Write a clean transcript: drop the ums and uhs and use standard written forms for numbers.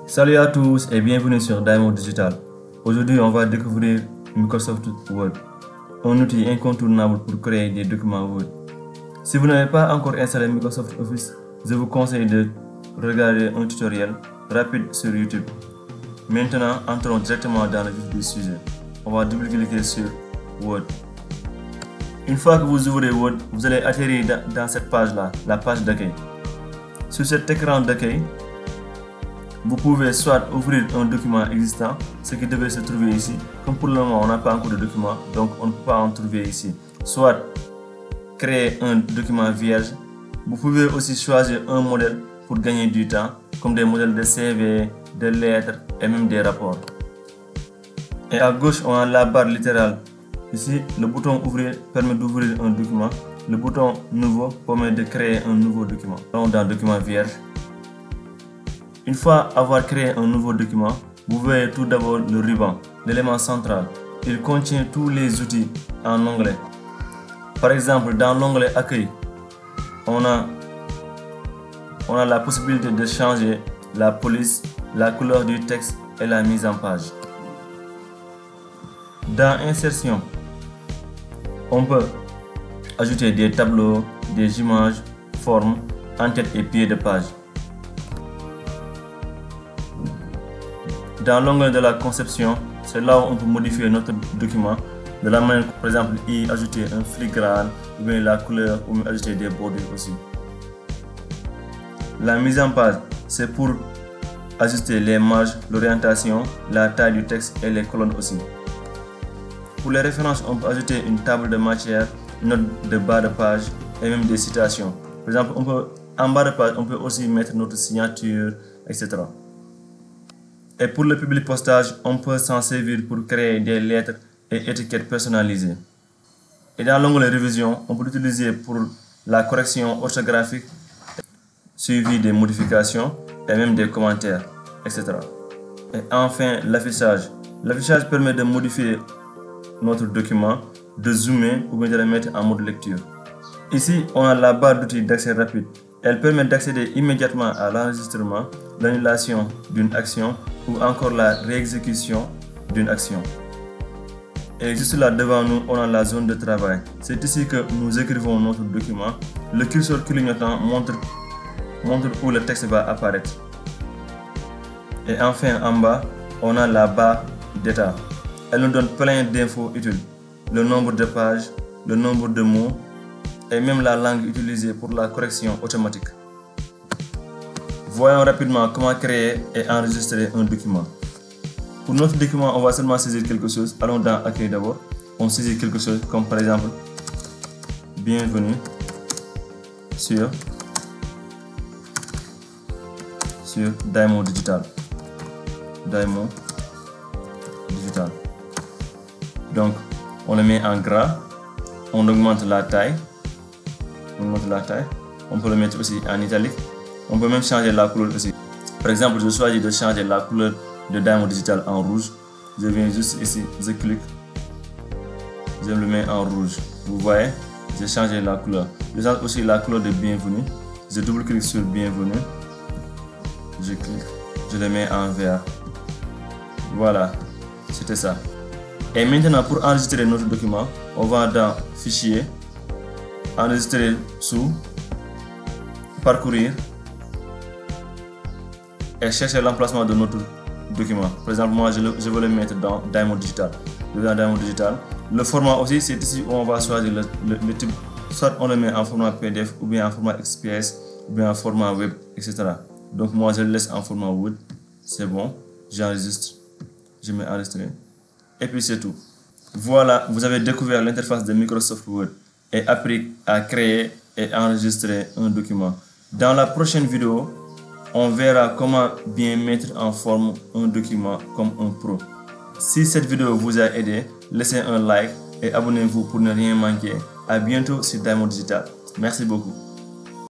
Salut à tous et bienvenue sur Diamond Digital. Aujourd'hui, on va découvrir Microsoft Word, un outil incontournable pour créer des documents Word. Si vous n'avez pas encore installé Microsoft Office, je vous conseille de regarder un tutoriel rapide sur YouTube. Maintenant, entrons directement dans le vif du sujet. On va double-cliquer sur Word. Une fois que vous ouvrez Word, vous allez atterrir dans cette page-là, la page d'accueil. Sur cet écran d'accueil, vous pouvez soit ouvrir un document existant, ce qui devait se trouver ici. Comme pour le moment, on n'a pas encore de document, donc on ne peut pas en trouver ici. Soit créer un document vierge. Vous pouvez aussi choisir un modèle pour gagner du temps, comme des modèles de CV, de lettres et même des rapports. Et à gauche, on a la barre littérale. Ici, le bouton ouvrir permet d'ouvrir un document. Le bouton nouveau permet de créer un nouveau document. Donc dans document vierge. Une fois avoir créé un nouveau document, vous voyez tout d'abord le ruban, l'élément central. Il contient tous les outils en onglet. Par exemple, dans l'onglet Accueil, on a la possibilité de changer la police, la couleur du texte et la mise en page. Dans Insertion, on peut ajouter des tableaux, des images, formes, en-tête et pied de page. Dans l'onglet de la conception, c'est là où on peut modifier notre document de la manière, par exemple, y ajouter un filigrane, ou bien la couleur, ou bien ajouter des bordures aussi. La mise en page, c'est pour ajuster les marges, l'orientation, la taille du texte et les colonnes aussi. Pour les références, on peut ajouter une table de matière, une note de bas de page et même des citations. Par exemple, en bas de page, on peut aussi mettre notre signature, etc. Et pour le public postage, on peut s'en servir pour créer des lettres et étiquettes personnalisées. Et dans l'onglet révision, on peut l'utiliser pour la correction orthographique, suivi des modifications et même des commentaires, etc. Et enfin, l'affichage. L'affichage permet de modifier notre document, de zoomer ou bien de le mettre en mode lecture. Ici, on a la barre d'outils d'accès rapide. Elle permet d'accéder immédiatement à l'enregistrement, l'annulation d'une action ou encore la réexécution d'une action. Et juste là devant nous, on a la zone de travail. C'est ici que nous écrivons notre document. Le curseur clignotant montre où le texte va apparaître. Et enfin, en bas, on a la barre d'état. Elle nous donne plein d'infos utiles. Le nombre de pages, le nombre de mots et même la langue utilisée pour la correction automatique. Voyons rapidement comment créer et enregistrer un document. Pour notre document, on va seulement saisir quelque chose. Allons dans Accueil d'abord. On saisit quelque chose comme par exemple bienvenue sur Diamond Digital. Diamond Digital. Donc, on le met en gras. On augmente la taille. On peut le mettre aussi en italique. On peut même changer la couleur aussi. Par exemple, je choisis de changer la couleur de Diamond Digital en rouge. Je viens juste ici, je clique. Je le mets en rouge. Vous voyez, j'ai changé la couleur. Je change aussi la couleur de bienvenue. Je double-clique sur bienvenue. Je clique. Je le mets en vert. Voilà, c'était ça. Et maintenant, pour enregistrer notre document, on va dans Fichier, Enregistrer sous, Parcourir et chercher l'emplacement de notre document. Par exemple, moi je veux le mettre dans Diamond Digital. Dans Diamond Digital. Le format aussi, c'est ici où on va choisir le type. Soit on le met en format PDF, ou bien en format XPS, ou bien en format web, etc. Donc moi je le laisse en format web. C'est bon, j'enregistre, je mets enregistrer. Et puis c'est tout. Voilà, vous avez découvert l'interface de Microsoft Word et appris à créer et enregistrer un document. Dans la prochaine vidéo, on verra comment bien mettre en forme un document comme un pro. Si cette vidéo vous a aidé, laissez un like et abonnez-vous pour ne rien manquer. À bientôt sur Diamond Digital. Merci beaucoup.